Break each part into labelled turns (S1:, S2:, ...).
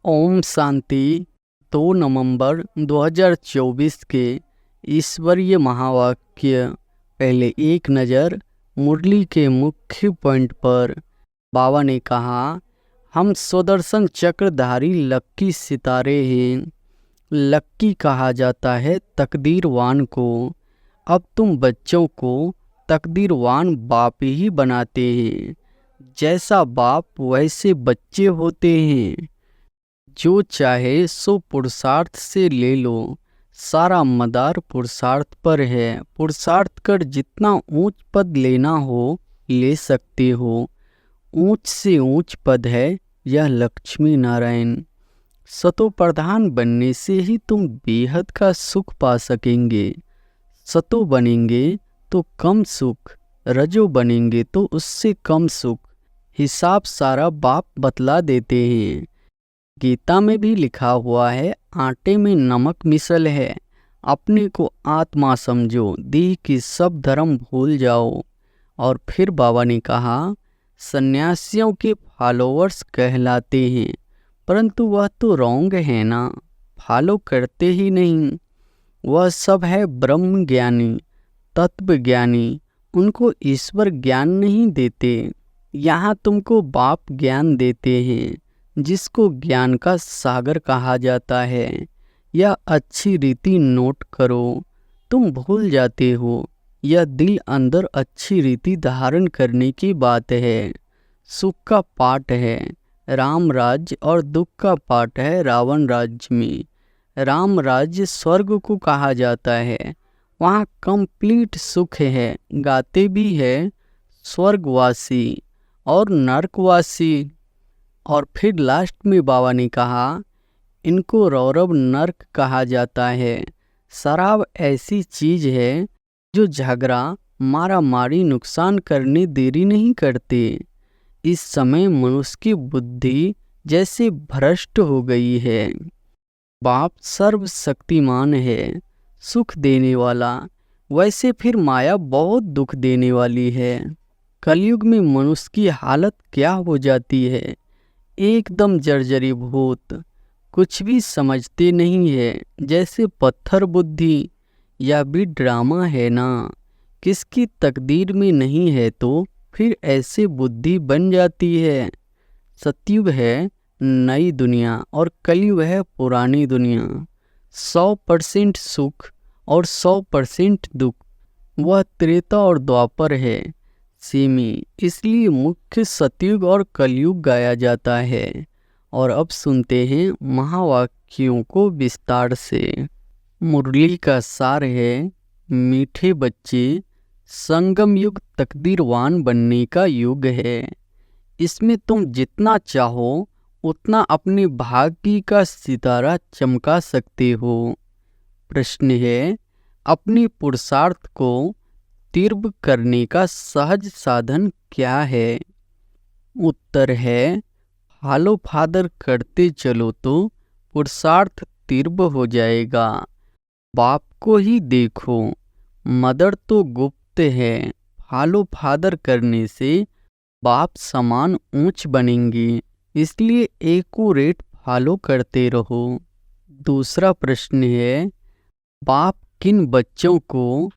S1: ओम शांति। 2 नवंबर 2024 के ईश्वरीय महावाक्य। पहले एक नज़र मुरली के मुख्य पॉइंट पर। बाबा ने कहा, हम सुदर्शन चक्रधारी लक्की सितारे हैं। लक्की कहा जाता है तकदीरवान को। अब तुम बच्चों को तकदीरवान बाप ही बनाते हैं। जैसा बाप वैसे बच्चे होते हैं। जो चाहे सो पुरुषार्थ से ले लो। सारा मदार पुरुषार्थ पर है। पुरुषार्थ कर जितना ऊंच पद लेना हो ले सकते हो। ऊंच से ऊंच पद है यह लक्ष्मी नारायण। सतो प्रधान बनने से ही तुम बेहद का सुख पा सकेंगे। सतो बनेंगे तो कम सुख, रजो बनेंगे तो उससे कम सुख। हिसाब सारा बाप बतला देते हैं। गीता में भी लिखा हुआ है, आटे में नमक मिसल है। अपने को आत्मा समझो, देह की सब धर्म भूल जाओ। और फिर बाबा ने कहा, सन्यासियों के फॉलोअर्स कहलाते हैं, परंतु वह तो रॉन्ग है ना। फॉलो करते ही नहीं। वह सब है ब्रह्म ज्ञानी, तत्व ज्ञानी। उनको ईश्वर ज्ञान नहीं देते। यहाँ तुमको बाप ज्ञान देते हैं, जिसको ज्ञान का सागर कहा जाता है। यह अच्छी रीति नोट करो। तुम भूल जाते हो, यह दिल अंदर अच्छी रीति धारण करने की बात है। सुख का पाठ है राम राज्य और दुख का पाठ है रावण राज्य में। राम राज्य स्वर्ग को कहा जाता है। वहाँ कंप्लीट सुख है। गाते भी है स्वर्गवासी और नरकवासी। और फिर लास्ट में बाबा ने कहा, इनको रौरव नर्क कहा जाता है। शराब ऐसी चीज है जो झगड़ा मारा मारी नुकसान करने देरी नहीं करते। इस समय मनुष्य की बुद्धि जैसे भ्रष्ट हो गई है। बाप सर्वशक्तिमान है, सुख देने वाला। वैसे फिर माया बहुत दुख देने वाली है। कलयुग में मनुष्य की हालत क्या हो जाती है, एकदम जर्जरीभूत। कुछ भी समझते नहीं है, जैसे पत्थर बुद्धि। यह भी ड्रामा है ना। किसकी तकदीर में नहीं है तो फिर ऐसे बुद्धि बन जाती है। सतयुग है नई दुनिया और कलयुग है पुरानी दुनिया। 100% सुख और 100% दुख। वह त्रेता और द्वापर है सेमी। इसलिए मुख्य सतयुग और कलयुग गाया जाता है। और अब सुनते हैं महावाक्यों को विस्तार से। मुरली का सार है, मीठे बच्चे, संगम युग तकदीरवान बनने का युग है। इसमें तुम जितना चाहो उतना अपने भाग्य का सितारा चमका सकते हो। प्रश्न है, अपनी पुरुषार्थ को तीव्र करने का सहज साधन क्या है? उत्तर है, फॉलो फादर करते चलो तो पुरुषार्थ तीव्र हो जाएगा। बाप को ही देखो, मदर तो गुप्त है। फॉलो फादर करने से बाप समान ऊंच बनेंगे। इसलिए एक्यूरेट फॉलो करते रहो। दूसरा प्रश्न है, बाप किन बच्चों को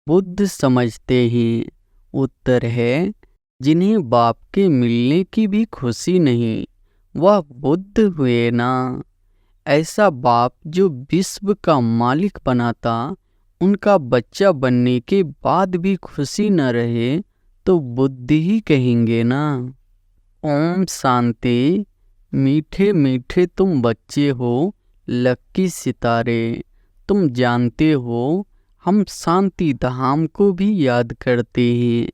S1: बुद्ध समझते हैं? उत्तर है, जिन्हें बाप के मिलने की भी खुशी नहीं, वह बुद्ध हुए ना। ऐसा बाप जो विश्व का मालिक बनाता, उनका बच्चा बनने के बाद भी खुशी न रहे तो बुद्ध ही कहेंगे ना। ओम शांति। मीठे मीठे तुम बच्चे हो, लक्की सितारे। तुम जानते हो, हम शांति धाम को भी याद करते हैं,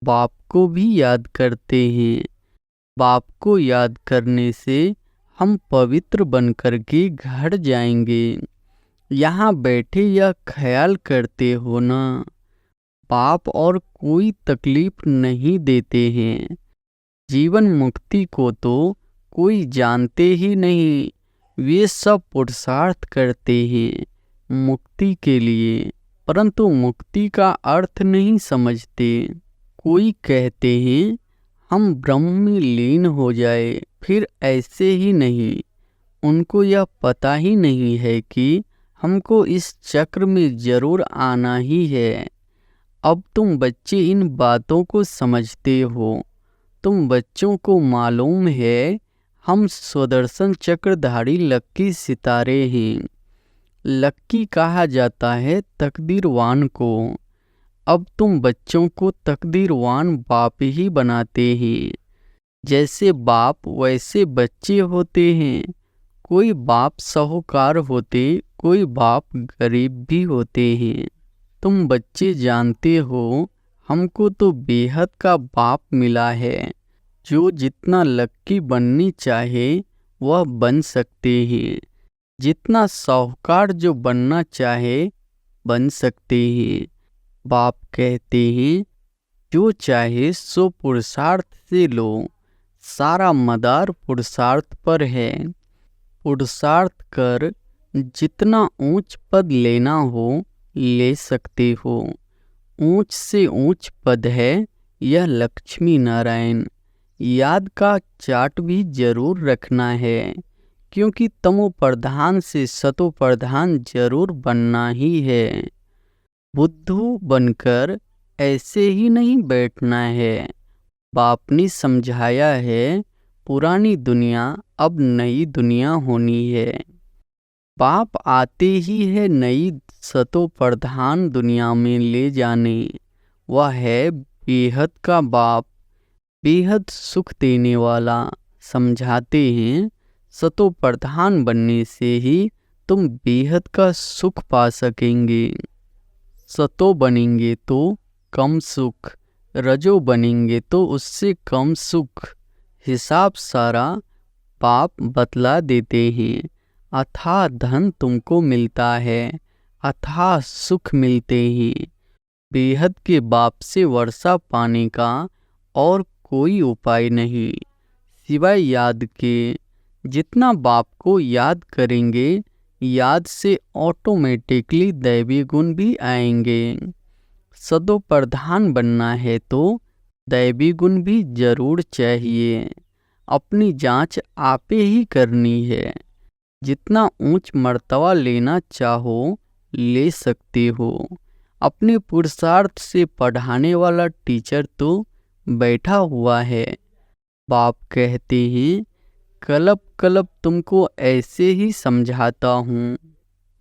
S1: बाप को भी याद करते हैं। बाप को याद करने से हम पवित्र बनकर के घर जाएंगे। यहाँ बैठे यह ख्याल करते हो ना, बाप और कोई तकलीफ नहीं देते हैं। जीवन मुक्ति को तो कोई जानते ही नहीं। वे सब पुरुषार्थ करते हैं मुक्ति के लिए, परंतु मुक्ति का अर्थ नहीं समझते। कोई कहते हैं हम ब्रह्म में लीन हो जाए, फिर ऐसे ही नहीं। उनको यह पता ही नहीं है कि हमको इस चक्र में जरूर आना ही है। अब तुम बच्चे इन बातों को समझते हो। तुम बच्चों को मालूम है हम स्वदर्शन चक्रधारी लक्की सितारे हैं। लक्की कहा जाता है तकदीरवान को। अब तुम बच्चों को तकदीरवान बाप ही बनाते हैं। जैसे बाप वैसे बच्चे होते हैं। कोई बाप साहूकार होते, कोई बाप गरीब भी होते हैं। तुम बच्चे जानते हो हमको तो बेहद का बाप मिला है। जो जितना लक्की बननी चाहे वह बन सकते हैं। जितना साहूकार जो बनना चाहे बन सकते हैं। बाप कहते हैं जो चाहे सो पुरुषार्थ से लो। सारा मदार पुरुषार्थ पर है। पुरुषार्थ कर जितना ऊंच पद लेना हो ले सकते हो। ऊंच से ऊंच पद है यह लक्ष्मी नारायण। याद का चार्ट भी जरूर रखना है, क्योंकि तमो प्रधान से सतो प्रधान जरूर बनना ही है। बुद्धू बनकर ऐसे ही नहीं बैठना है। बाप ने समझाया है पुरानी दुनिया अब नई दुनिया होनी है। बाप आते ही है नई सतो प्रधान दुनिया में ले जाने। वह है बेहद का बाप, बेहद सुख देने वाला। समझाते हैं सतो प्रधान बनने से ही तुम बेहद का सुख पा सकेंगे। सतो बनेंगे तो कम सुख, रजो बनेंगे तो उससे कम सुख। हिसाब सारा बाप बतला देते हैं। अथाह धन तुमको मिलता है, अथाह सुख मिलते हैं। बेहद के बाप से वर्षा पाने का और कोई उपाय नहीं सिवाय याद के। जितना बाप को याद करेंगे याद से ऑटोमेटिकली दैवी गुण भी आएंगे। सदो प्रधान बनना है तो दैवी गुण भी जरूर चाहिए। अपनी जांच आपे ही करनी है। जितना ऊंच मर्तबा लेना चाहो ले सकते हो। अपने पुरुषार्थ से पढ़ाने वाला टीचर तो बैठा हुआ है। बाप कहते हैं कलप कलप तुमको ऐसे ही समझाता हूँ।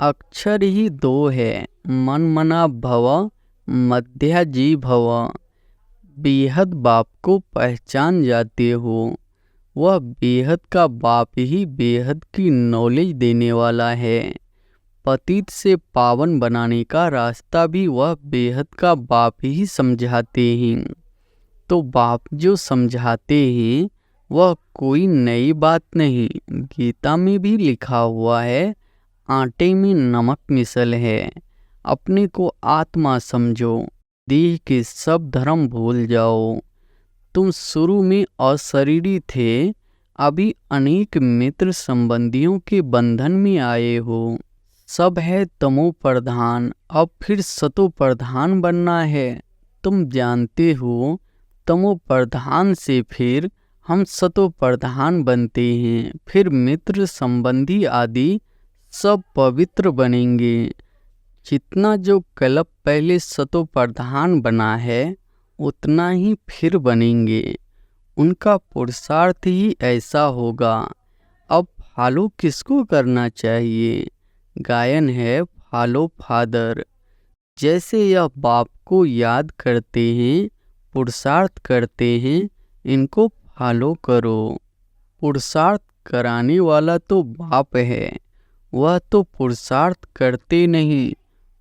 S1: अक्षर ही दो है, मन मना भव मध्या जी भव। बेहद बाप को पहचान जाते हो। वह बेहद का बाप ही बेहद की नॉलेज देने वाला है। पतित से पावन बनाने का रास्ता भी वह बेहद का बाप ही समझाते हैं। तो बाप जो समझाते हैं वह कोई नई बात नहीं। गीता में भी लिखा हुआ है आटे में नमक मिसल है। अपने को आत्मा समझो, देह के सब धर्म भूल जाओ। तुम शुरू में अशरीरी थे, अभी अनेक मित्र संबंधियों के बंधन में आए हो। सब है तमो प्रधान, अब फिर सतो प्रधान बनना है। तुम जानते हो तमो प्रधान से फिर हम सतो प्रधान बनते हैं। फिर मित्र संबंधी आदि सब पवित्र बनेंगे। जितना जो कल्प पहले सतो प्रधान बना है उतना ही फिर बनेंगे। उनका पुरुषार्थ ही ऐसा होगा। अब फॉलो किसको करना चाहिए? गायन है फॉलो फादर। जैसे यह बाप को याद करते हैं, पुरुषार्थ करते हैं, इनको फॉलो करो। पुरुषार्थ कराने वाला तो बाप है। वह तो पुरुषार्थ करते नहीं,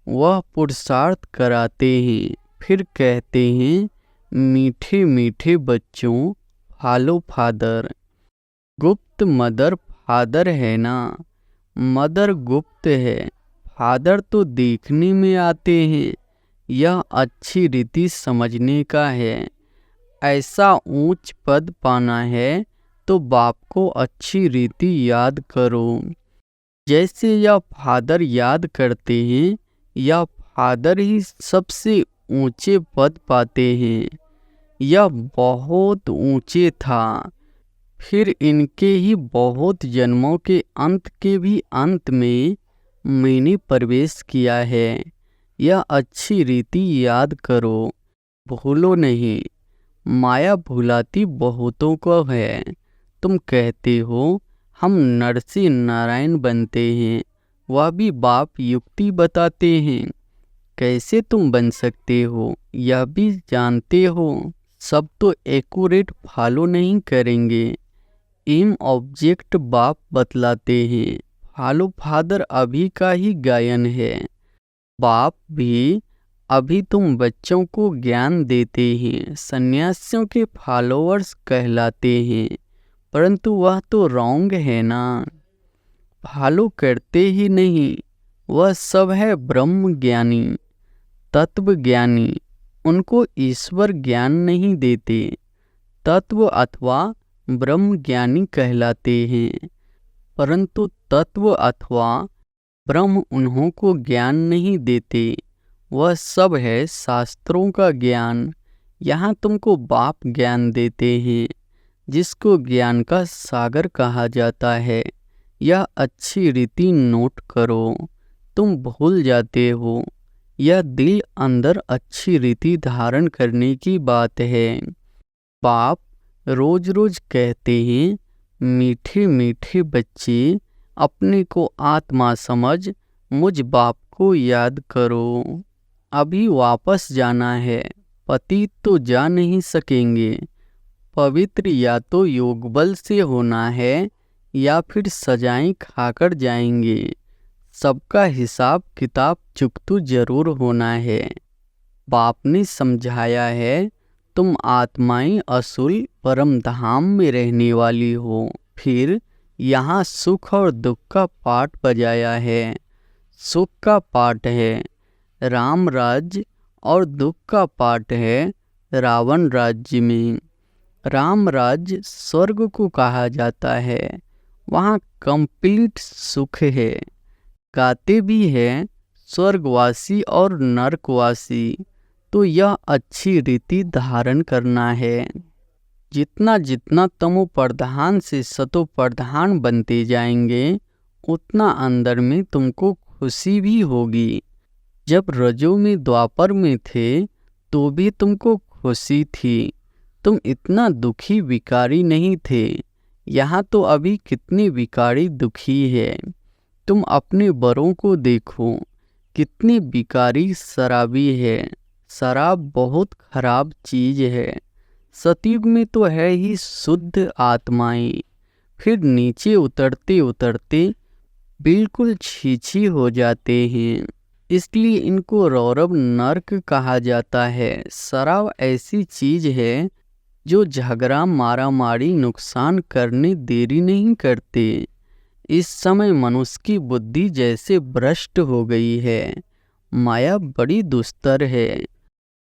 S1: वह पुरुषार्थ कराते हैं। फिर कहते हैं मीठे मीठे बच्चों फॉलो फादर। गुप्त मदर फादर है ना, मदर गुप्त है, फादर तो देखने में आते हैं। यह अच्छी रीति समझने का है। ऐसा ऊंच पद पाना है तो बाप को अच्छी रीति याद करो। जैसे यह फादर याद करते हैं, यह फादर ही सबसे ऊंचे पद पाते हैं। यह बहुत ऊंचे था, फिर इनके ही बहुत जन्मों के अंत के भी अंत में मैंने प्रवेश किया है। यह अच्छी रीति याद करो, भूलो नहीं। माया भुलाती बहुतों को है। तुम कहते हो हम नर से नारायण बनते हैं, वह भी बाप युक्ति बताते हैं। कैसे तुम बन सकते हो यह भी जानते हो। सब तो एक्यूरेट फॉलो नहीं करेंगे। एम ऑब्जेक्ट बाप बतलाते हैं। फॉलो फादर अभी का ही गायन है। बाप भी अभी तुम बच्चों को ज्ञान देते हैं, सन्यासियों के फॉलोअर्स कहलाते हैं, परंतु वह तो रॉन्ग है ना। फॉलो करते ही नहीं, वह सब है ब्रह्म ज्ञानी, तत्व ज्ञानी। उनको ईश्वर ज्ञान नहीं देते। तत्व अथवा ब्रह्म ज्ञानी कहलाते हैं, परंतु तत्व अथवा ब्रह्म उन्हों को ज्ञान नहीं देते। वह सब है शास्त्रों का ज्ञान। यहाँ तुमको बाप ज्ञान देते हैं, जिसको ज्ञान का सागर कहा जाता है। यह अच्छी रीति नोट करो, तुम भूल जाते हो। यह दिल अंदर अच्छी रीति धारण करने की बात है। बाप रोज रोज कहते हैं, मीठे मीठे बच्चे अपने को आत्मा समझ मुझ बाप को याद करो। अभी वापस जाना है, पतित तो जा नहीं सकेंगे। पवित्र या तो योग बल से होना है या फिर सजाएं खाकर जाएंगे। सबका हिसाब किताब चुकतू जरूर होना है। बाप ने समझाया है, तुम आत्माएं असुल परम धाम में रहने वाली हो। फिर यहाँ सुख और दुख का पाठ बजाया है। सुख का पाठ है राम राज्य और दुख का पाठ है रावण राज्य में। राम राज्य स्वर्ग को कहा जाता है, वहाँ कंप्लीट सुख है। गाते भी है स्वर्गवासी और नरकवासी। तो यह अच्छी रीति धारण करना है। जितना जितना तमो प्रधान से सतो प्रधान बनते जाएंगे, उतना अंदर में तुमको खुशी भी होगी। जब रजो में द्वापर में थे तो भी तुमको खुशी थी। तुम इतना दुखी विकारी नहीं थे। यहाँ तो अभी कितने विकारी दुखी है। तुम अपने बड़ों को देखो, कितने विकारी शराबी है। शराब बहुत खराब चीज है। सतयुग में तो है ही शुद्ध आत्माएं, फिर नीचे उतरते उतरते बिल्कुल छीछी हो जाते हैं। इसलिए इनको रौरव नर्क कहा जाता है। शराब ऐसी चीज है जो झगड़ा मारा मारी नुकसान करने देरी नहीं करते। इस समय मनुष्य की बुद्धि जैसे भ्रष्ट हो गई है। माया बड़ी दुस्तर है।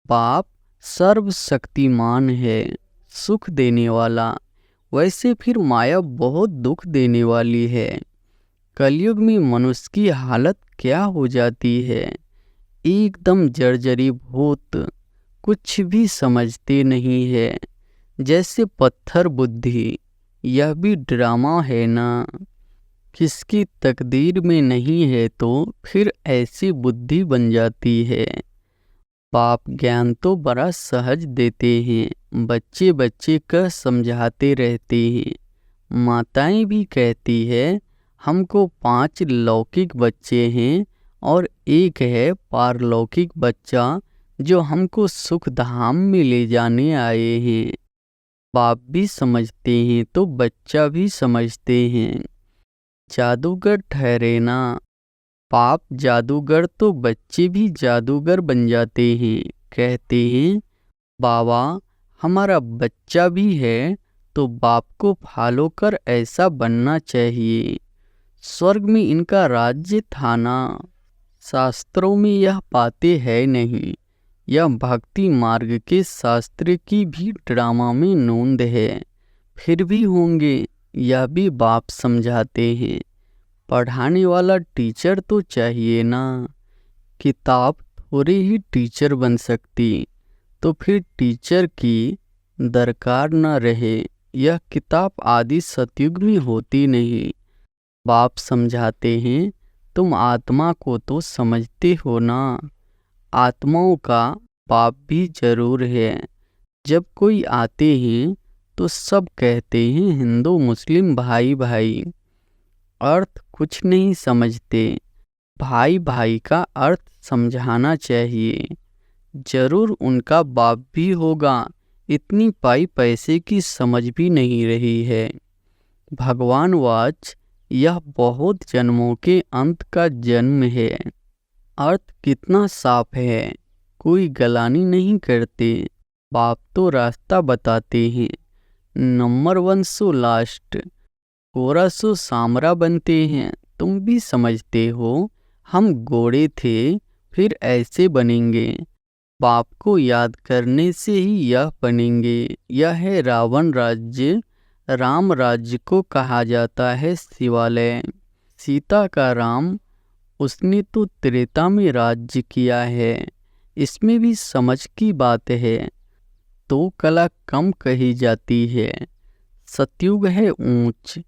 S1: बाप सर्वशक्तिमान है, सुख देने वाला। वैसे फिर माया बहुत दुख देने वाली है। कलयुग में मनुष्य की हालत क्या हो जाती है, एकदम जर्जरी भूत, कुछ भी समझते नहीं है, जैसे पत्थर बुद्धि। यह भी ड्रामा है ना। किसकी तकदीर में नहीं है तो फिर ऐसी बुद्धि बन जाती है। बाप ज्ञान तो बड़ा सहज देते हैं, बच्चे बच्चे का समझाते रहते हैं। माताएं भी कहती है, हमको 5 लौकिक बच्चे हैं और एक है पारलौकिक बच्चा जो हमको सुख धाम में ले जाने आए हैं। बाप भी समझते हैं तो बच्चा भी समझते हैं। जादूगर ठहरे ना। बाप जादूगर तो बच्चे भी जादूगर बन जाते हैं। कहते हैं, बाबा हमारा बच्चा भी है तो बाप को फॉलो कर ऐसा बनना चाहिए। स्वर्ग में इनका राज्य था ना। शास्त्रों में यह पाते हैं नहीं। यह भक्ति मार्ग के शास्त्र की भी ड्रामा में नोंद है। फिर भी होंगे, यह भी बाप समझाते हैं। पढ़ाने वाला टीचर तो चाहिए ना। किताब थोड़ी ही टीचर बन सकती, तो फिर टीचर की दरकार न रहे। यह किताब आदि सतयुग में होती नहीं। बाप समझाते हैं, तुम आत्मा को तो समझते हो ना। आत्माओं का बाप भी जरूर है। जब कोई आते हैं तो सब कहते हैं हिंदू मुस्लिम भाई भाई, अर्थ कुछ नहीं समझते। भाई भाई का अर्थ समझाना चाहिए। जरूर उनका बाप भी होगा, इतनी पाई पैसे की समझ भी नहीं रही है। भगवान वाच, यह बहुत जन्मों के अंत का जन्म है। अर्थ कितना साफ है, कोई गलानी नहीं करते। बाप तो रास्ता बताते हैं। नंबर 1 सो लास्ट, 1400 सामरा बनते हैं। तुम भी समझते हो, हम गोरे थे फिर ऐसे बनेंगे। बाप को याद करने से ही यह बनेंगे। यह है रावण राज्य। राम राज्य को कहा जाता है शिवालय। सीता का राम, उसने तो त्रेता में राज्य किया है। इसमें भी समझ की बात है, तो कला कम कही जाती है। सतयुग है ऊंच,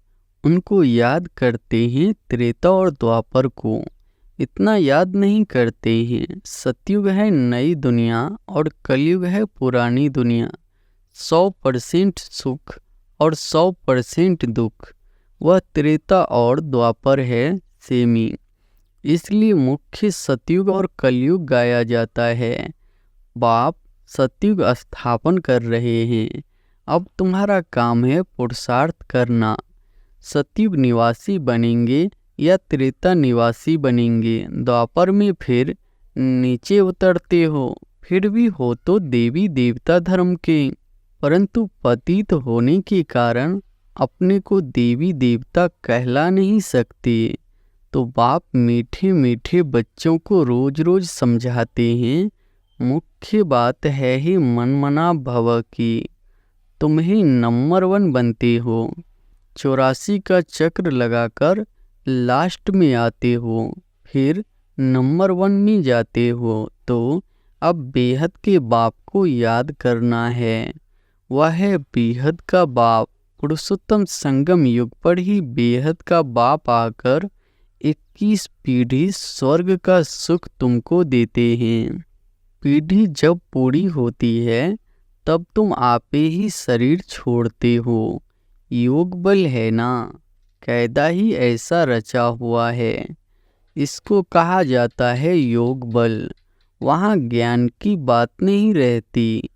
S1: उनको याद करते हैं त्रेता और द्वापर को, इतना याद नहीं करते हैं। सतयुग है नई दुनिया और कलयुग है पुरानी दुनिया। 100% सुख और 100% दुख, वह त्रेता और द्वापर है सेमी। इसलिए मुख्य सतयुग और कलयुग गाया जाता है। बाप सतयुग स्थापन कर रहे हैं। अब तुम्हारा काम है पुरुषार्थ करना। सतयुग निवासी बनेंगे या त्रेता निवासी बनेंगे। द्वापर में फिर नीचे उतरते हो, फिर भी हो तो देवी देवता धर्म के, परंतु पतित होने के कारण अपने को देवी देवता कहला नहीं सकते। तो बाप मीठे मीठे बच्चों को रोज रोज समझाते हैं, मुख्य बात है ही मनमना भव की। तुम ही नंबर 1 बनते हो। 84 का चक्र लगाकर लास्ट में आते हो, फिर नंबर 1 में जाते हो। तो अब बेहद के बाप को याद करना है। वह है बेहद का बाप। पुरुषोत्तम संगम युग पर ही बेहद का बाप आकर 21 पीढ़ी स्वर्ग का सुख तुमको देते हैं। पीढ़ी जब पूरी होती है तब तुम आपे ही शरीर छोड़ते हो। योग बल है ना, कायदा ही ऐसा रचा हुआ है। इसको कहा जाता है योग बल। वहाँ ज्ञान की बात नहीं रहती,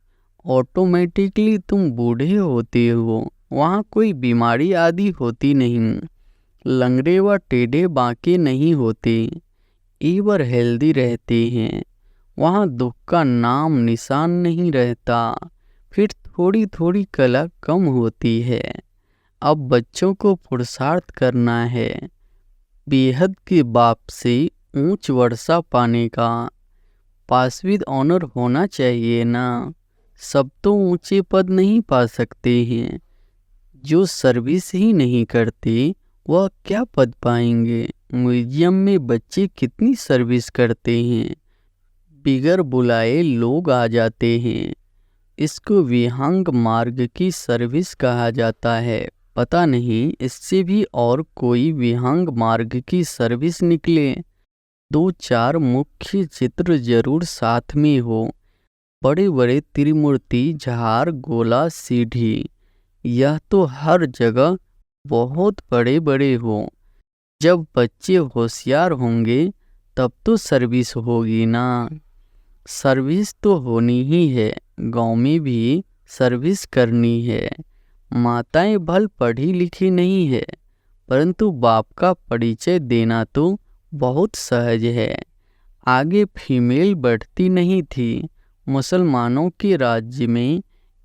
S1: ऑटोमेटिकली तुम बूढ़े होते हो। वहाँ कोई बीमारी आदि होती नहीं, लंगड़े व टेढ़े बांके नहीं होते, एवर हेल्दी रहते हैं। वहाँ दुख का नाम निशान नहीं रहता। फिर थोड़ी थोड़ी कला कम होती है। अब बच्चों को पुरुषार्थ करना है, बेहद के बाप से ऊंच वर्षा पाने का। पास विद ऑनर होना चाहिए ना। सब तो ऊंचे पद नहीं पा सकते हैं। जो सर्विस ही नहीं करते वह क्या पद पाएंगे। म्यूजियम में बच्चे कितनी सर्विस करते हैं, बिगर बुलाए लोग आ जाते हैं। इसको विहंग मार्ग की सर्विस कहा जाता है। पता नहीं इससे भी और कोई विहंग मार्ग की सर्विस निकले। 2-4 मुख्य चित्र जरूर साथ में हो। बड़े बड़े त्रिमूर्ति, झार, गोला, सीढ़ी, यह तो हर जगह बहुत बड़े बड़े हो। जब बच्चे होशियार होंगे तब तो सर्विस होगी ना। सर्विस तो होनी ही है, गांव में भी सर्विस करनी है। माताएं भल पढ़ी लिखी नहीं है, परंतु बाप का परिचय देना तो बहुत सहज है। आगे फीमेल बढ़ती नहीं थी। मुसलमानों के राज्य में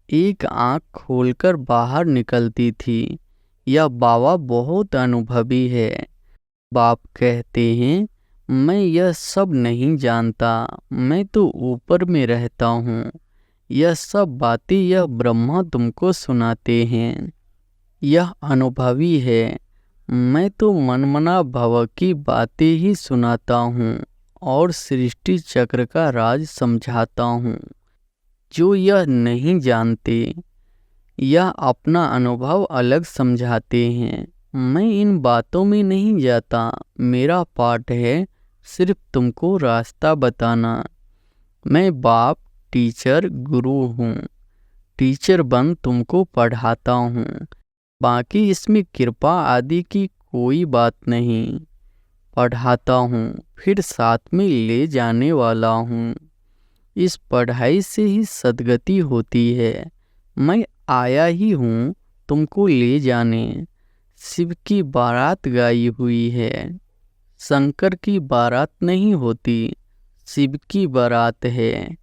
S1: एक आँख खोलकर बाहर निकलती थी। यह बाबा बहुत अनुभवी है। बाप कहते हैं, मैं यह सब नहीं जानता, मैं तो ऊपर में रहता हूँ। यह सब बातें यह ब्रह्मा तुमको सुनाते हैं। यह अनुभवी है। मैं तो मनमना भव की बातें ही सुनाता हूँ और सृष्टि चक्र का राज समझाता हूँ। जो यह नहीं जानते, या अपना अनुभव अलग समझाते हैं। मैं इन बातों में नहीं जाता। मेरा पाठ है सिर्फ तुमको रास्ता बताना। मैं बाप, टीचर, गुरु हूँ। टीचर बन तुमको पढ़ाता हूँ। बाकी इसमें कृपा आदि की कोई बात नहीं। पढ़ाता हूँ फिर साथ में ले जाने वाला हूँ। इस पढ़ाई से ही सद्गति होती है। मैं आया ही हूँ तुमको ले जाने। शिव की बारात गाई हुई है। शंकर की बारात नहीं होती, शिव की बारात है।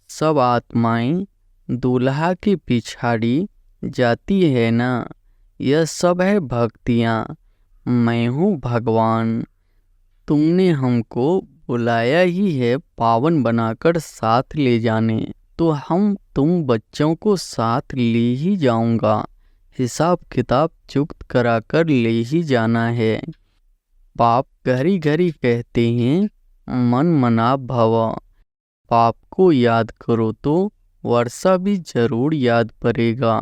S1: सब आत्माएं दूल्हा के पिछाड़ी जाती है ना। यह सब है भक्तियाँ। मैं हूँ भगवान। तुमने हमको बुलाया ही है पावन बनाकर साथ ले जाने, तो हम तुम बच्चों को साथ ले ही जाऊंगा। हिसाब किताब चुक्त कराकर ले ही जाना है। पाप घरी घरी कहते हैं मन मना भव। पाप को याद करो तो वर्षा भी जरूर याद पड़ेगा।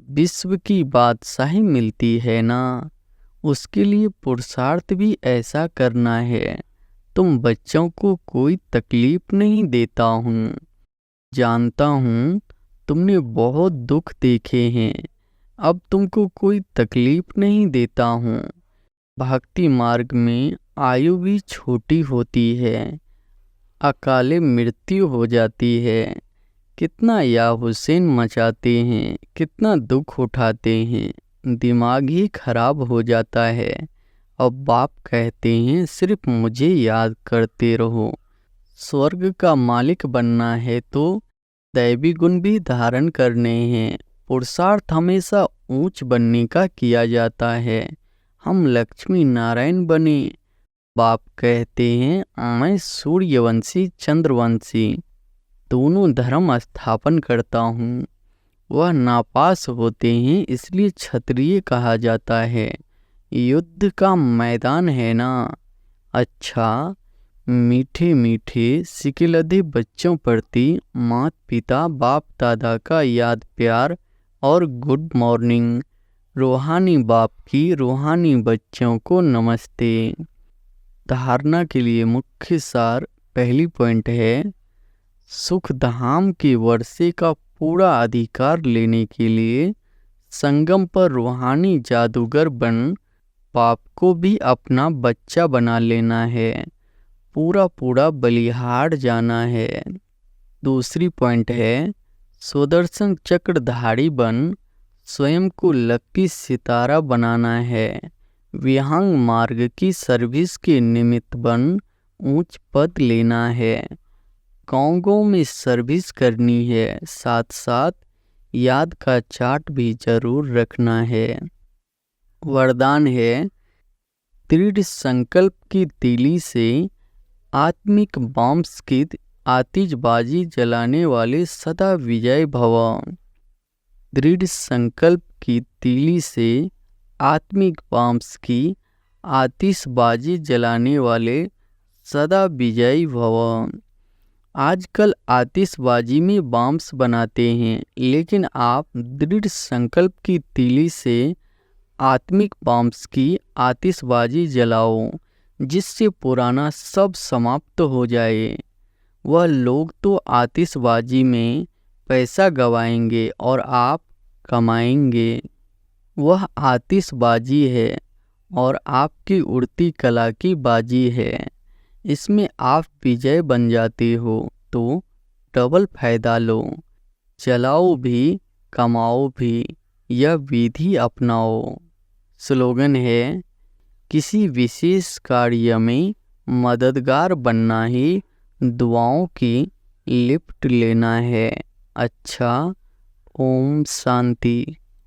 S1: विश्व की बादशाही मिलती है ना, उसके लिए पुरुषार्थ भी ऐसा करना है। तुम बच्चों को कोई तकलीफ नहीं देता हूँ। जानता हूँ तुमने बहुत दुख देखे हैं। अब तुमको कोई तकलीफ नहीं देता हूँ। भक्ति मार्ग में आयु भी छोटी होती है। अकाले मृत्यु हो जाती है। कितना या हुसैन मचाते हैं, कितना दुख उठाते हैं, दिमाग ही खराब हो जाता है। अब बाप कहते हैं सिर्फ मुझे याद करते रहो। स्वर्ग का मालिक बनना है तो दैवी गुण भी धारण करने हैं। पुरुषार्थ हमेशा ऊंच बनने का किया जाता है। हम लक्ष्मी नारायण बने। बाप कहते हैं मैं सूर्यवंशी चंद्रवंशी दोनों धर्म स्थापन करता हूँ। वह नापास होते हैं इसलिए क्षत्रिय कहा जाता है। युद्ध का मैदान है ना। अच्छा, मीठे मीठे सिकिलधे बच्चों प्रति माता पिता बाप दादा का याद प्यार और गुड मॉर्निंग। रूहानी बाप की रूहानी बच्चों को नमस्ते। धारणा के लिए मुख्य सार पहली पॉइंट है, सुख धाम के वर्षे का पूरा अधिकार लेने के लिए संगम पर रूहानी जादूगर बन पाप को भी अपना बच्चा बना लेना है। पूरा पूरा बलिहार जाना है। दूसरी पॉइंट है, सुदर्शन चक्रधारी बन स्वयं को लकी सितारा बनाना है। विहंग मार्ग की सर्विस के निमित्त बन ऊंच पद लेना है। गाँव में सर्विस करनी है, साथ साथ याद का चार्ट भी जरूर रखना है। वरदान है, दृढ़ संकल्प की तीली से आत्मिक बॉम्ब्स की आतिशबाजी जलाने वाले सदा विजय भव। दृढ़ संकल्प की तीली से आत्मिक बॉम्ब्स की आतिशबाजी जलाने वाले सदा विजयी भव। आजकल आतिशबाजी में बॉम्ब्स बनाते हैं, लेकिन आप दृढ़ संकल्प की तीली से आत्मिक बॉम्ब्स की आतिशबाजी जलाओ, जिससे पुराना सब समाप्त हो जाए। वह लोग तो आतिशबाजी में पैसा गवाएंगे और आप कमाएंगे। वह आतिशबाजी है और आपकी उड़ती कला की बाजी है। इसमें आप विजय बन जाते हो तो डबल फायदा लो। चलाओ भी कमाओ भी, यह विधि अपनाओ। स्लोगन है, किसी विशेष कार्य में मददगार बनना ही दुआओं की लिफ्ट लेना है। अच्छा, ओम शांति।